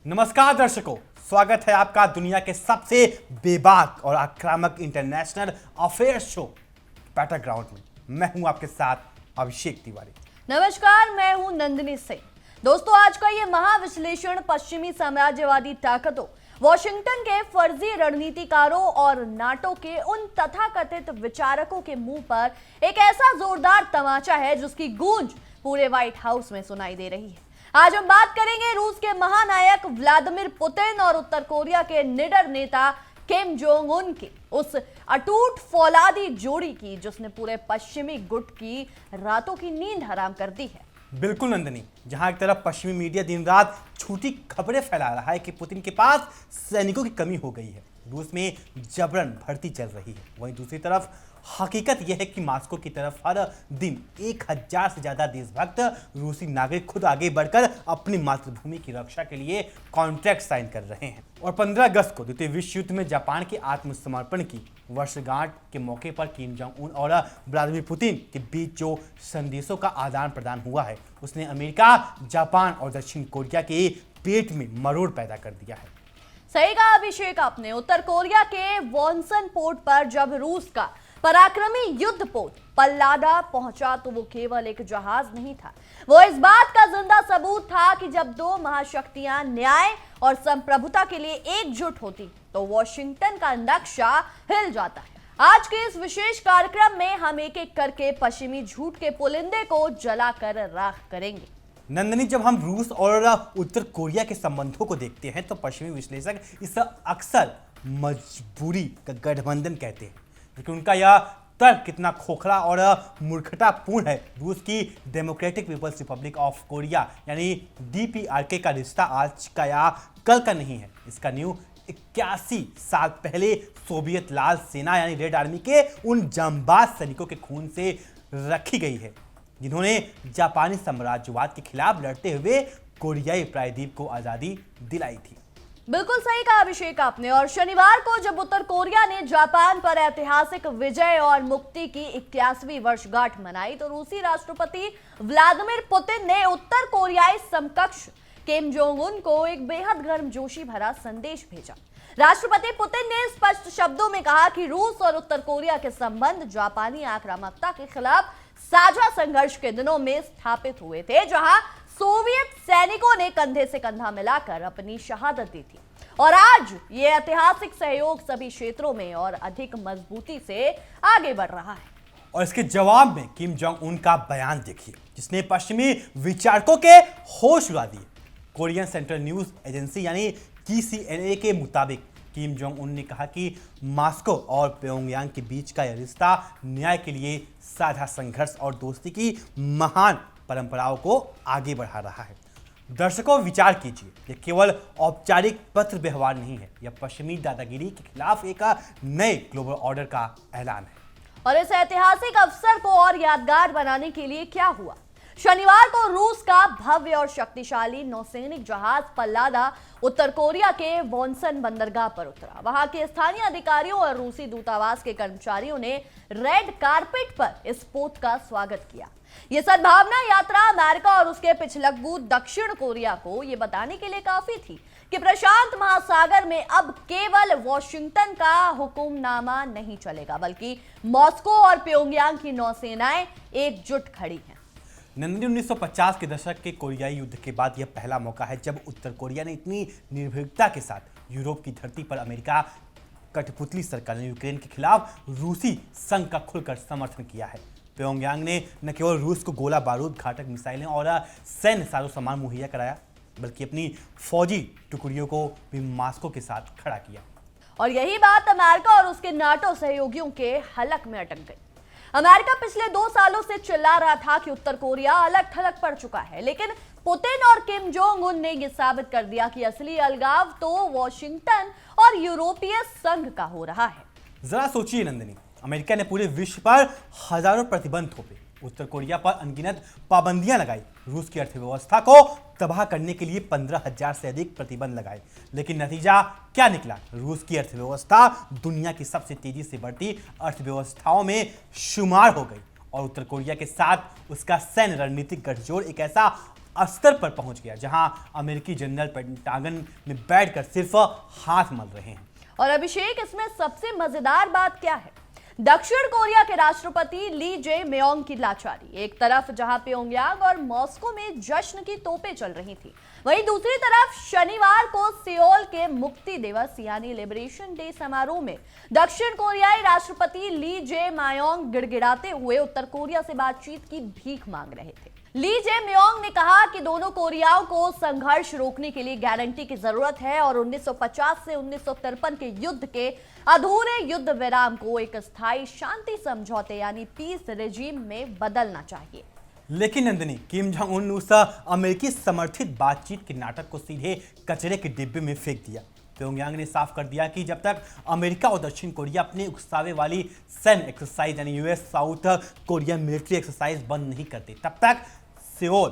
नमस्कार दर्शकों, स्वागत है आपका दुनिया के सबसे बेबाक और आक्रामक इंटरनेशनल अफेयर्स शो बैटलग्राउंड में। मैं हूं आपके साथ अभिषेक तिवारी। नमस्कार, मैं हूं नंदिनी सिंह। दोस्तों, आज का ये महाविश्लेषण पश्चिमी साम्राज्यवादी ताकतों, वॉशिंगटन के फर्जी रणनीतिकारों और नाटो के उन तथाकथित विचारकों के मुंह पर एक ऐसा जोरदार तमाचा है जिसकी गूंज पूरे व्हाइट हाउस में सुनाई दे रही है। आज हम बात करेंगे रूस के महानायक व्लादिमीर पुतिन और उत्तर कोरिया के निडर नेता किम जोंग उन की उस अटूट फौलादी जोड़ी की जिसने पूरे पश्चिमी गुट की रातों की नींद हराम कर दी है। बिल्कुल नंदिनी, जहां एक तरफ पश्चिमी मीडिया दिन रात झूठी खबरें फैला रहा है कि पुतिन के पास सैनिकों की कमी हो गई है, रूस में जबरन भर्ती चल रही है, वहीं दूसरी तरफ हकीकत यह है कि मॉस्को की तरफ हर दिन 1000 से ज्यादा देशभक्त रूसी नागरिक खुद आगे बढ़कर अपनी मातृभूमि की रक्षा के लिए कॉन्ट्रैक्ट साइन कर रहे हैं। और 15 अगस्त को द्वितीय विश्व युद्ध में जापान के आत्मसमर्पण की वर्षगांठ के मौके पर किम जोंग उन और व्लादिमीर पुतिन के बीच जो संदेशों का आदान प्रदान हुआ है, उसने अमेरिका, जापान और दक्षिण कोरिया के पेट में मरोड़ पैदा कर दिया है। सही कहा अभिषेक आपने। उत्तर कोरिया के वॉनसन पोर्ट पर जब रूस का पराक्रमी युद्ध पोत पल्लादा पहुंचा तो वो केवल एक जहाज नहीं था, वो इस बात का जिंदा सबूत था कि जब दो महाशक्तियां न्याय और संप्रभुता के लिए एकजुट होती तो वॉशिंगटन का नक्शा हिल जाता है। आज के इस विशेष कार्यक्रम में हम एक एक करके पश्चिमी झूठ के पुलिंदे को जलाकर राख करेंगे। नंदनी, जब हम रूस और उत्तर कोरिया के संबंधों को देखते हैं तो पश्चिमी विश्लेषक इसे अक्सर मजबूरी का गठबंधन कहते हैं, लेकिन उनका यह तर्क कितना खोखला और मूर्खतापूर्ण है। रूस की democratic people's republic of Korea यानी डीपीआरके का रिश्ता आज का या कल का नहीं है। इसका नींव 81 साल पहले सोवियत लाल सेना यानी रेड आर्मी के उन जांबाज सैनिकों के खून से रखी गई है जिन्होंने जापानी साम्राज्यवाद के खिलाफ लड़ते हुए कोरियाई प्रायद्वीप को आजादी दिलाई थी। बिल्कुल सही कहा अभिषेक आपने। और शनिवार को जब उत्तर कोरिया ने जापान पर ऐतिहासिक विजय और मुक्ति की 81वीं वर्षगांठ मनाई तो रूसी राष्ट्रपति व्लादिमीर पुतिन ने उत्तर कोरियाई समकक्ष किम जोंग उन को एक बेहद गर्मजोशी भरा संदेश भेजा। राष्ट्रपति पुतिन ने स्पष्ट शब्दों में कहा कि रूस और उत्तर कोरिया के संबंध जापानी आक्रामकता के खिलाफ साझा संघर्ष के दिनों में स्थापित हुए थे, जहां सोवियत सैनिकों ने कंधे से कंधा मिलाकर अपनी शहादत दी थी। और आज ये ऐतिहासिक सहयोग सभी क्षेत्रों में और अधिक मजबूती से आगे बढ़ रहा है। और इसके जवाब में किम जोंग उन का बयान देखिए, जिसने पश्चिमी विचारकों के होश उड़ा दिए। कोरियन सेंट्रल न्यूज एजेंसी यानी KCNA के मुताबिक किम जोंग उन ने कहा कि मॉस्को और प्योंगयांग के बीच का यह रिश्ता न्याय के लिए साझा संघर्ष और दोस्ती की महान परंपराओं को आगे बढ़ा रहा है। दर्शकों, विचार कीजिए, यह केवल औपचारिक पत्र व्यवहार नहीं है, यह पश्चिमी दादागिरी के खिलाफ एक नए ग्लोबल ऑर्डर का ऐलान है। और इस ऐतिहासिक अवसर को और यादगार बनाने के लिए क्या हुआ? शनिवार को रूस का भव्य और शक्तिशाली नौसैनिक जहाज पल्लादा उत्तर कोरिया के वॉनसन बंदरगाह पर उतरा। वहां के स्थानीय अधिकारियों और रूसी दूतावास के कर्मचारियों ने रेड कारपेट पर इस पोत का स्वागत किया। यह सद्भावना यात्रा अमेरिका और उसके पिछलग्गू दक्षिण कोरिया को यह बताने के लिए काफी थी कि प्रशांत महासागर में अब केवल वॉशिंगटन का हुक्मनामा नहीं चलेगा, बल्कि मॉस्को और प्योंगयांग की नौसेनाएं एकजुट खड़ी हैं। नंदिनी, 1950 के दशक के कोरियाई युद्ध के बाद यह पहला मौका है जब उत्तर कोरिया ने इतनी निर्भीकता के साथ यूरोप की धरती पर अमेरिका कठपुतली सरकार ने यूक्रेन के खिलाफ रूसी संघ का खुलकर समर्थन किया है। प्योंगयांग ने न केवल रूस को गोला बारूद, घातक मिसाइलें और सैन्य साजो सामान मुहैया कराया, बल्कि अपनी फौजी टुकड़ियों को भी मॉस्को के साथ खड़ा किया। और यही बात अमेरिका और उसके नाटो सहयोगियों के हलक में अटक गई। अमेरिका पिछले 2 सालों से चिल्ला रहा था कि उत्तर कोरिया अलग थलग पड़ चुका है, लेकिन पुतिन और किम जोंग उन ने यह साबित कर दिया कि असली अलगाव तो वॉशिंगटन और यूरोपीय संघ का हो रहा है। जरा सोचिए नंदिनी, अमेरिका ने पूरे विश्व पर हजारों प्रतिबंध थोपे, उत्तर कोरिया पर अनगिनत पाबंदियां लगाई, रूस की अर्थव्यवस्था को तबाह करने के लिए 15,000 से अधिक प्रतिबंध लगाए, लेकिन नतीजा क्या निकला? रूस की अर्थव्यवस्था दुनिया की सबसे तेजी से बढ़ती अर्थव्यवस्थाओं में शुमार हो गई और उत्तर कोरिया के साथ उसका सैन्य रणनीतिक गठजोड़ एक ऐसा स्तर पर पहुंच गया, जहां अमेरिकी जनरल पेंटागन में बैठकर सिर्फ हाथ मल रहे हैं। और अभिषेक, इसमें सबसे मजेदार बात क्या है? दक्षिण कोरिया के राष्ट्रपति ली जे मेयोंग की लाचारी। एक तरफ जहां प्योंगयांग और मॉस्को में जश्न की तोपें चल रही थी, वहीं दूसरी तरफ शनिवार को सियोल के मुक्ति दिवस यानी लिबरेशन डे समारोह में दक्षिण कोरियाई राष्ट्रपति ली जे मेयोंग गिड़गिड़ाते हुए उत्तर कोरिया से बातचीत की भीख मांग रहे थे। ली जे मेयोंग ने कहा कि दोनों कोरियाओं को संघर्ष रोकने के लिए गारंटी की जरूरत है और 1950 से 1953 के युद्ध के अधूरे युद्ध विराम को एक स्थायी शांति समझौते यानी पीस रेजिम में बदलना चाहिए। लेकिन नंदिनी, किम जोंग उन उस अमेरिकी समर्थित बातचीत के नाटक को सीधे कचरे के डिब्बे में फेंक दिया। प्योंगयांग ने साफ कर दिया कि जब तक अमेरिका और दक्षिण कोरिया अपने उकसावे वाली सैन्य एक्सरसाइज यानी US south Korea military exercise बंद नहीं करते, तब तक सियोल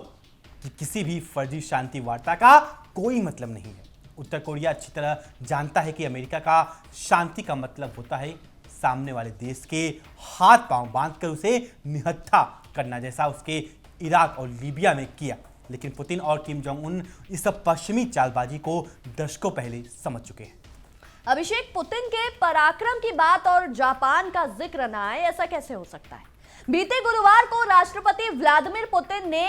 की किसी भी फर्जी शांति वार्ता का कोई मतलब नहीं है। उत्तर कोरिया अच्छी तरह जानता है कि अमेरिका का शांति का मतलब होता है सामने वाले देश के हाथ पांव बांधकर उसे निहत्था करना, जैसा उसके इराक और लीबिया में किया। लेकिन पुतिन और किम जोंग उन इस पश्चिमी चालबाजी को दशकों पहले समझ चुके हैं। अभिषेक, पुतिन के पराक्रम की बात और जापान का जिक्र ना आए, ऐसा कैसे हो सकता है? बीते गुरुवार को राष्ट्रपति व्लादिमीर पुतिन ने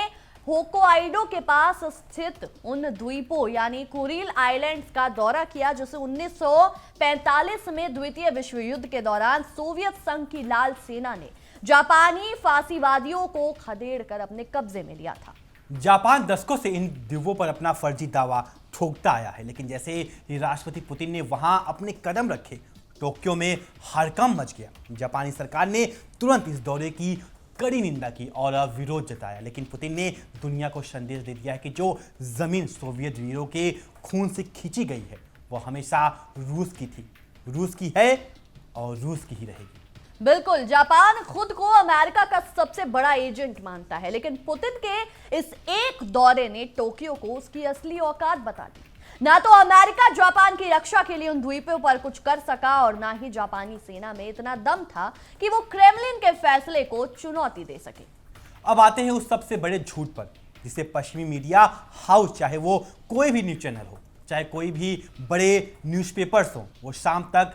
होक्काइडो के पास स्थित उन द्वीपों यानी कुरिल आइलैंड्स का दौरा किया, जिसे 1945 में द्वितीय विश्व युद्ध के दौरान सोवियत संघ की लाल सेना ने जापानी फांसीवादियों को खदेड़कर अपने कब्जे में लिया था। जापान दशकों से इन द्वीपों पर अपना फर्जी दावा ठोकता आया है, लेकिन जैसे ही राष्ट्रपति पुतिन ने वहां अपने कदम रखे, टोक्यो में हड़कंप मच गया। जापानी सरकार ने तुरंत इस दौरे की कड़ी निंदा की और विरोध जताया, लेकिन पुतिन ने दुनिया को संदेश दे दिया है कि जो जमीन सोवियत वीरों के खून से खींची गई है वो हमेशा रूस की थी, रूस की है और रूस की ही रहेगी। बिल्कुल, जापान खुद को अमेरिका का सबसे बड़ा एजेंट मानता है, लेकिन पुतिन के इस एक दौरे ने टोक्यो को उसकी असली औकात बता दी। ना तो अमेरिका जापान की रक्षा के लिए उन द्वीपों पर कुछ कर सका और ना ही जापानी सेना में इतना दम था कि वो क्रेमलिन के फैसले को चुनौती दे सके। अब आते हैं उस सबसे बड़े झूठ पर, जिसे पश्चिमी मीडिया हाउस, चाहे वो कोई भी न्यूज चैनल हो, चाहे कोई भी बड़े न्यूज़पेपर्स हो, वो शाम तक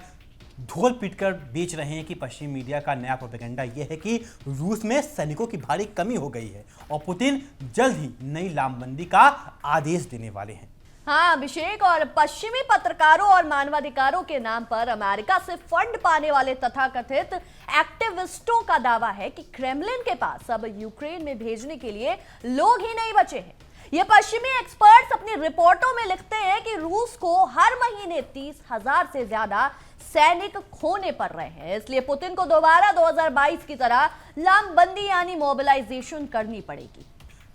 ढोल पीटकर बेच रहे हैं कि पश्चिमी मीडिया का नया प्रोपेगेंडा यह है कि रूस में सैनिकों की भारी कमी हो गई है और पुतिन जल्द ही नई लामबंदी का आदेश देने वाले हैं। हाँ अभिषेक, और पश्चिमी पत्रकारों और मानवाधिकारों के नाम पर अमेरिका से फंड पाने वाले तथाकथित एक्टिविस्टों का दावा है कि क्रेमलिन के पास अब यूक्रेन में भेजने के लिए लोग ही नहीं बचे हैं। ये पश्चिमी एक्सपर्ट्स अपनी रिपोर्टों में लिखते हैं कि रूस को हर महीने 30,000 से ज्यादा सैनिक खोने पड़ रहे हैं, इसलिए पुतिन को दोबारा 2022 की तरह लामबंदी यानी मोबिलाइजेशन करनी पड़ेगी।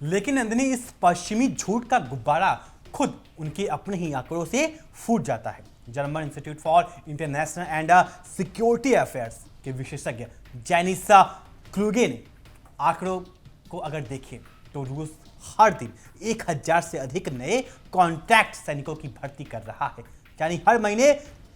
लेकिन नंदिनी, इस पश्चिमी झूठ का गुब्बारा खुद उनके अपने ही आंकड़ों से फूट जाता है। German institute for international and security affairs के विशेषज्ञ जैनिस क्लूगे ने आंकड़ों को अगर देखें तो रूस हर दिन 1000 से अधिक नए कॉन्ट्रैक्ट सैनिकों की भर्ती कर रहा है, यानी हर महीने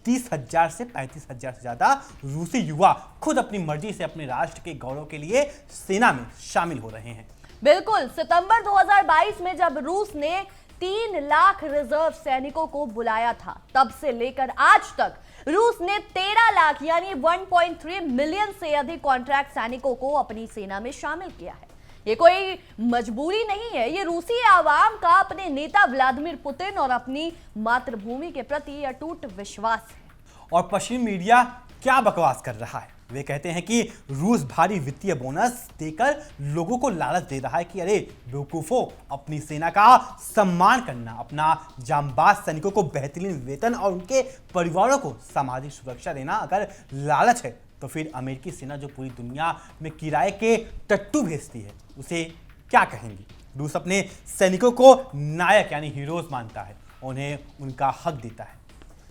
30,000 से 35,000 से ज्यादा रूसी युवा खुद अपनी मर्जी से अपने राष्ट्र के गौरव के लिए सेना में शामिल हो रहे हैं। बिल्कुल, सितंबर 2022 में जब रूस ने 3 लाख रिजर्व सैनिकों को बुलाया था, तब से लेकर आज तक रूस ने 13 लाख यानी 1.3 मिलियन से अधिक कॉन्ट्रैक्ट सैनिकों को अपनी सेना में शामिल किया है। ये कोई मजबूरी नहीं है, ये रूसी आवाम का अपने नेता व्लादिमीर पुतिन और अपनी मातृभूमि के प्रति अटूट विश्वास है। और पश्चिमी मीडिया क्या बकवास कर रहा है? वे कहते हैं कि रूस भारी वित्तीय बोनस देकर लोगों को लालच दे रहा है कि अरे बेवकूफों, अपनी सेना का सम्मान करना, अपना जांबाज सैनिकों को बेहतरीन वेतन और उनके परिवारों को सामाजिक सुरक्षा देना अगर लालच है तो फिर अमेरिकी सेना जो पूरी दुनिया में किराए के टट्टू भेजती है उसे क्या कहेंगी? रूस अपने सैनिकों को नायक यानी हीरोज मानता है, उन्हें उनका हक देता है।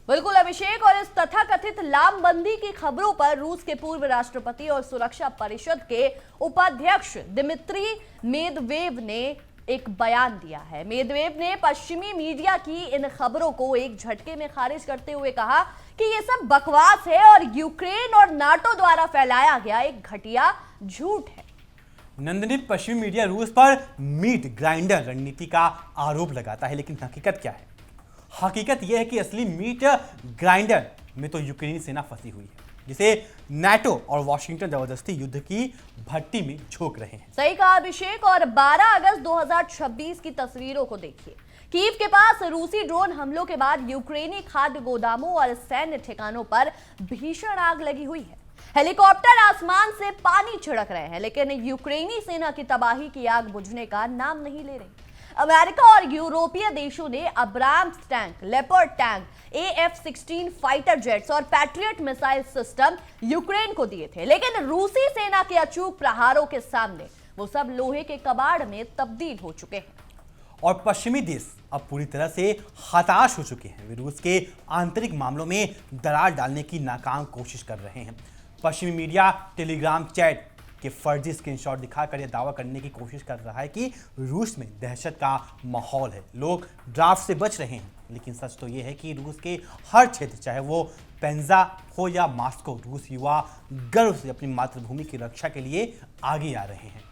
बिल्कुल अभिषेक, और इस तथाकथित लामबंदी की खबरों पर रूस के पूर्व राष्ट्रपति और सुरक्षा परिषद के उपाध्यक्ष दिमित्री मेदवेव ने एक बयान दिया है। मेदवेव ने पश्चिमी मीडिया की इन खबरों को एक झटके में खारिज करते हुए कहा कि ये सब बकवास है और यूक्रेन और नाटो द्वारा फैलाया गया एक घटिया झूठ है। नंदिनी, पश्चिमी मीडिया रूस पर मीट ग्राइंडर रणनीति का आरोप लगाता है, लेकिन हकीकत क्या है? हकीकत यह है कि असली मीट ग्राइंडर में तो यूक्रेनी सेना फंसी हुई है, जिसे नाटो और वॉशिंगटन जबरदस्ती युद्ध की भट्टी में झोंक रहे हैं। सही कहा अभिषेक। और 12 अगस्त 2026 की तस्वीरों को देखिए। कीव के पास रूसी ड्रोन हमलों के बाद यूक्रेनी खाद्य गोदामों और सैन्य ठिकानों पर भीषण आग लगी हुई है। हेलीकॉप्टर आसमान से पानी छिड़क रहे हैं, लेकिन यूक्रेनी सेना की तबाही की आग बुझने का नाम नहीं ले रही। अमेरिका और यूरोपीय देशों ने Abrams tank, leopard tank, AF-16 fighter jets और पैट्रियट मिसाइल सिस्टम यूक्रेन को दिए थे, लेकिन रूसी सेना के अचूक प्रहारों के सामने वो सब लोहे के कबाड़ में तब्दील हो चुके हैं। और पश्चिमी देश अब पूरी तरह से हताश हो चुके हैं। वे रूस के आंतरिक मामलों में दरार डालने की नाकाम कोशिश कर रहे हैं। पश्चिमी मीडिया टेलीग्राम चैट के फर्जी स्क्रीनशॉट दिखाकर यह दावा करने की कोशिश कर रहा है कि रूस में दहशत का माहौल है, लोग ड्राफ्ट से बच रहे हैं। लेकिन सच तो यह है कि रूस के हर क्षेत्र, चाहे वो पेंजा हो या मॉस्को, रूस युवा गर्व से अपनी मातृभूमि की रक्षा के लिए आगे आ रहे हैं।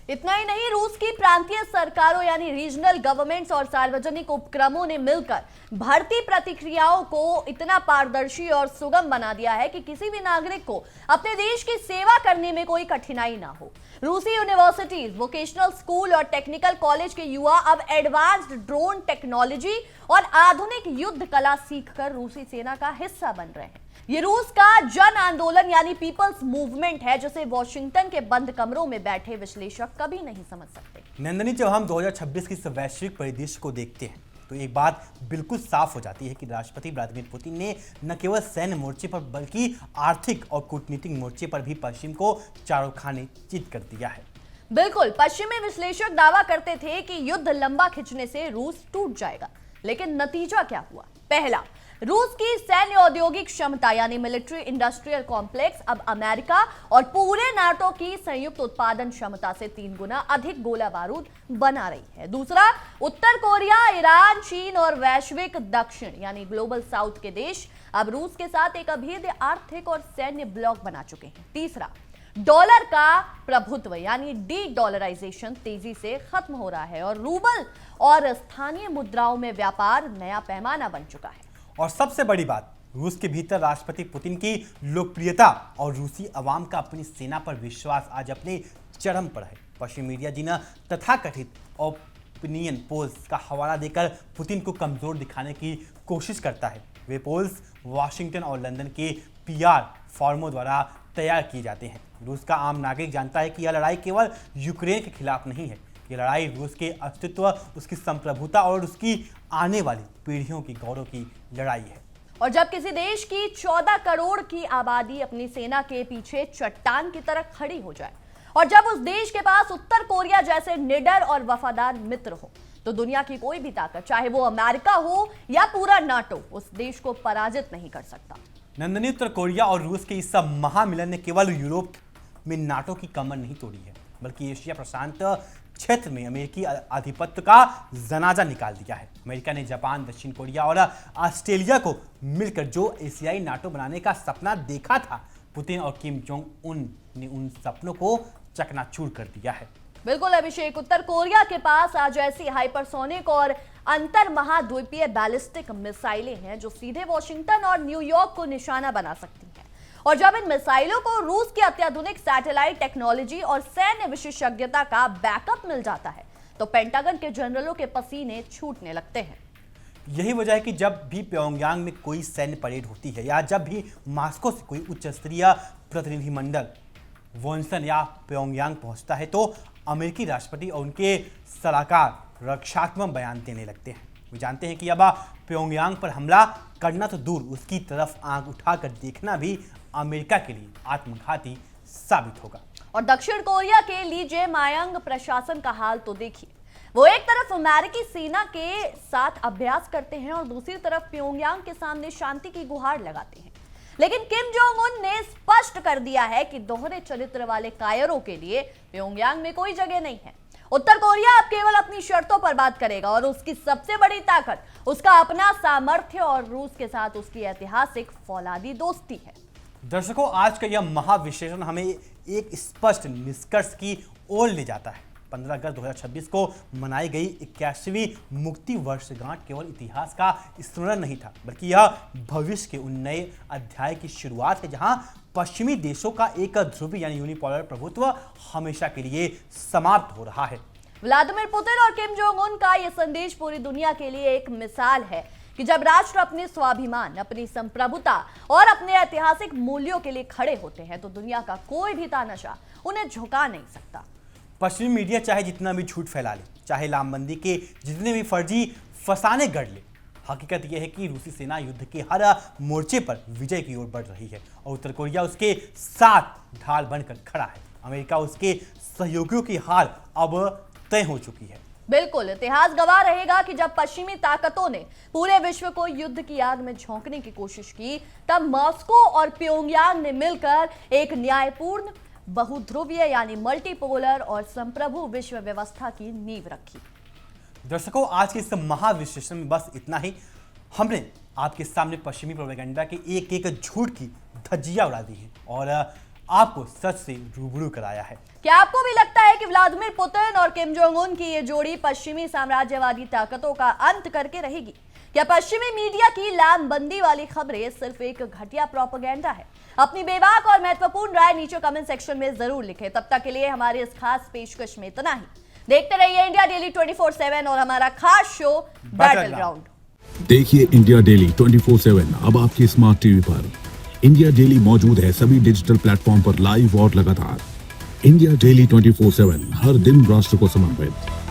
इतना ही नहीं, रूस की प्रांतीय सरकारों यानी रीजनल गवर्नमेंट्स और सार्वजनिक उपक्रमों ने मिलकर भर्ती प्रक्रियाओं को इतना पारदर्शी और सुगम बना दिया है कि किसी भी नागरिक को अपने देश की सेवा करने में कोई कठिनाई ना हो। रूसी यूनिवर्सिटीज, वोकेशनल स्कूल और टेक्निकल कॉलेज के युवा अब एडवांस्ड ड्रोन टेक्नोलॉजी और आधुनिक युद्ध कला सीखकर रूसी सेना का हिस्सा बन रहे हैं। ये रूस का जन आंदोलन यानी पीपल्स मूवमेंट है, जिसे वॉशिंगटन के बंद कमरों में बैठे विश्लेषक कभी नहीं समझ सकते। नंदनी, जब हम 2026 की वैश्विक परिदृश्य को देखते हैं तो एक बात बिल्कुल साफ हो जाती है कि राष्ट्रपति व्लादिमीर पुतिन ने न केवल सैन्य मोर्चे पर बल्कि आर्थिक और कूटनीतिक मोर्चे पर भी पश्चिम को चारों खाने चित कर दिया है। बिल्कुल, पश्चिमी विश्लेषक दावा करते थे कि युद्ध लंबा खिंचने से रूस टूट जाएगा, लेकिन नतीजा क्या हुआ? पहला, रूस की सैन्य औद्योगिक क्षमता यानी मिलिट्री इंडस्ट्रियल कॉम्प्लेक्स अब अमेरिका और पूरे नाटो की संयुक्त उत्पादन क्षमता से 3 गुना अधिक गोला बारूद बना रही है। दूसरा, उत्तर कोरिया, ईरान, चीन और वैश्विक दक्षिण यानी ग्लोबल साउथ के देश अब रूस के साथ एक अभेद्य आर्थिक और सैन्य ब्लॉक बना चुके हैं। तीसरा, डॉलर का प्रभुत्व यानी डी डॉलराइजेशन तेजी से खत्म हो रहा है और रूबल और स्थानीय मुद्राओं में व्यापार नया पैमाना बन चुका है। और सबसे बड़ी बात, रूस के भीतर राष्ट्रपति पुतिन की लोकप्रियता और रूसी अवाम का अपनी सेना पर विश्वास आज अपने चरम पर है। पश्चिमी मीडिया जिन तथाकथित ओपिनियन पोल्स का हवाला देकर पुतिन को कमजोर दिखाने की कोशिश करता है, वे पोल्स वॉशिंगटन और लंदन के PR फॉर्मों द्वारा तैयार किए जाते हैं। रूस का आम नागरिक जानता है कि यह लड़ाई केवल यूक्रेन के खिलाफ नहीं है, ये लड़ाई रूस के अस्तित्व, उसकी संप्रभुता और उसकी आने वाली पीढ़ियों की गौरव की लड़ाई है। और जब किसी देश की 14 करोड़ की आबादी अपनी सेना के पीछे चट्टान की तरह खड़ी हो जाए और जब उस देश के पास उत्तर कोरिया जैसे निडर और वफादार मित्र हो, तो दुनिया की कोई भी ताकत, चाहे वो अमेरिका हो या पूरा नाटो, उस देश को पराजित नहीं कर सकता। नंदनी, उत्तर कोरिया और रूस के इस सब महामिलन ने केवल यूरोप में नाटो की कमर नहीं तोड़ी है, बल्कि एशिया प्रशांत क्षेत्र में अमेरिकी आधिपत्य का जनाजा निकाल दिया है। अमेरिका ने जापान, दक्षिण कोरिया और ऑस्ट्रेलिया को मिलकर जो एशियाई नाटो बनाने का सपना देखा था, पुतिन और किम जोंग उन ने उन सपनों को चकनाचूर कर दिया है। बिल्कुल अभिषेक, उत्तर कोरिया के पास आज ऐसी हाइपरसोनिक और अंतर महाद्वीपीय बैलिस्टिक मिसाइलें हैं जो सीधे वॉशिंगटन और न्यूयॉर्क को निशाना बना सकती हैं। और जब इन मिसाइलों को रूस की अत्याधुनिक सैटेलाइट टेक्नोलॉजी और सैन्य विशेषज्ञता का बैकअप मिल जाता है, तो पेंटागन के जनरलों के पसीने छूटने लगते हैं। यही वजह है कि जब भी प्योंगयांग में कोई सैन्य परेड होती है या जब भी मॉस्को से कोई उच्च स्तरीय प्रतिनिधिमंडल वॉशिंगटन या प्योंगयांग पहुंचता है, तो अमेरिकी राष्ट्रपति और उनके सलाहकार रक्षात्मक बयान देने लगते हैं। वे जानते हैं कि अब प्योंगयांग पर हमला करना तो दूर, उसकी तरफ आंख उठाकर देखना भी अमेरिका के लिए आत्मघाती साबित होगा। और दक्षिण कोरिया के ली जे मायांग प्रशासन का हाल तो देखिए। वो एक तरफ अमेरिकी सेना के साथ अभ्यास करते हैं और दूसरी तरफ प्योंगयांग के सामने शांति की गुहार लगाते हैं। लेकिन किम जोंग उन ने स्पष्ट कर दिया है कि दोहरे चरित्र वाले कायरों के लिए प्योंगयांग में कोई जगह नहीं है। उत्तर कोरिया अब केवल अपनी शर्तों पर बात करेगा और उसकी सबसे बड़ी ताकत उसका अपना सामर्थ्य और रूस के साथ उसकी ऐतिहासिक फौलादी दोस्ती है। दर्शकों, आज का यह महाविश्लेषण हमें एक स्पष्ट निष्कर्ष की ओर ले जाता है। 15 अगस्त 2026 को मनाई गई 81वीं मुक्ति वर्षगांठ केवल इतिहास का स्मरण नहीं था, बल्कि यह भविष्य के उन नए अध्याय की शुरुआत है जहां पश्चिमी देशों का एक ध्रुवीय यानी यूनिपोलर प्रभुत्व हमेशा के लिए समाप्त हो रहा है। व्लादिमीर पुतिन और किम जोंग उन का यह संदेश पूरी दुनिया के लिए एक मिसाल है कि जब राष्ट्र अपने स्वाभिमान, अपनी संप्रभुता और अपने ऐतिहासिक मूल्यों के लिए खड़े होते हैं तो दुनिया का कोई भी तानाशाह उन्हें झुका नहीं सकता। पश्चिमी मीडिया चाहे जितना भी झूठ फैला ले, चाहे लामबंदी के जितने भी फर्जी फसाने गढ़ ले, हकीकत यह है कि रूसी सेना युद्ध के हर मोर्चे पर विजय की ओर बढ़ रही है और उत्तर कोरिया उसके साथ ढाल बनकर खड़ा है। अमेरिका उसके सहयोगियों की हार अब तय हो चुकी है। बिल्कुल, इतिहास गवाह रहेगा कि जब पश्चिमी ताकतों ने पूरे विश्व को युद्ध की आग में झोंकने की कोशिश की, तब मॉस्को और प्योंगयांग ने मिलकर एक न्यायपूर्ण, बहुध्रुवीय यानी मल्टीपोलर और संप्रभु विश्व व्यवस्था की नींव रखी। दर्शकों, आज के इस महाविश्लेषण में बस इतना ही। हमने आपके सामने पश्चिमी प्रोपेगेंडा के एक एक झूठ की धज्जियां उड़ा दी है और आपको सच से रूबरू कराया है। क्या आपको भी लगता है कि व्लादिमीर पुतिन और किम जोंग उन की ये जोड़ी पश्चिमी साम्राज्यवादी ताकतों का अंत करके रहेगी? क्या पश्चिमी मीडिया की लामबंदी वाली खबरें सिर्फ एक घटिया प्रोपेगेंडा है? अपनी बेबाक और महत्वपूर्ण राय नीचे कमेंट सेक्शन में जरूर लिखें। तब तक के लिए हमारे इस खास पेशकश में इतना ही। देखते रहिए इंडिया डेली 24/7 और हमारा खास शो बैटल ग्राउंड। देखिए इंडिया डेली 24/7 अब आपके स्मार्ट टीवी पर। इंडिया डेली मौजूद है सभी डिजिटल प्लेटफॉर्म पर लाइव और लगातार। इंडिया डेली 24/7 हर दिन राष्ट्र को समर्पित।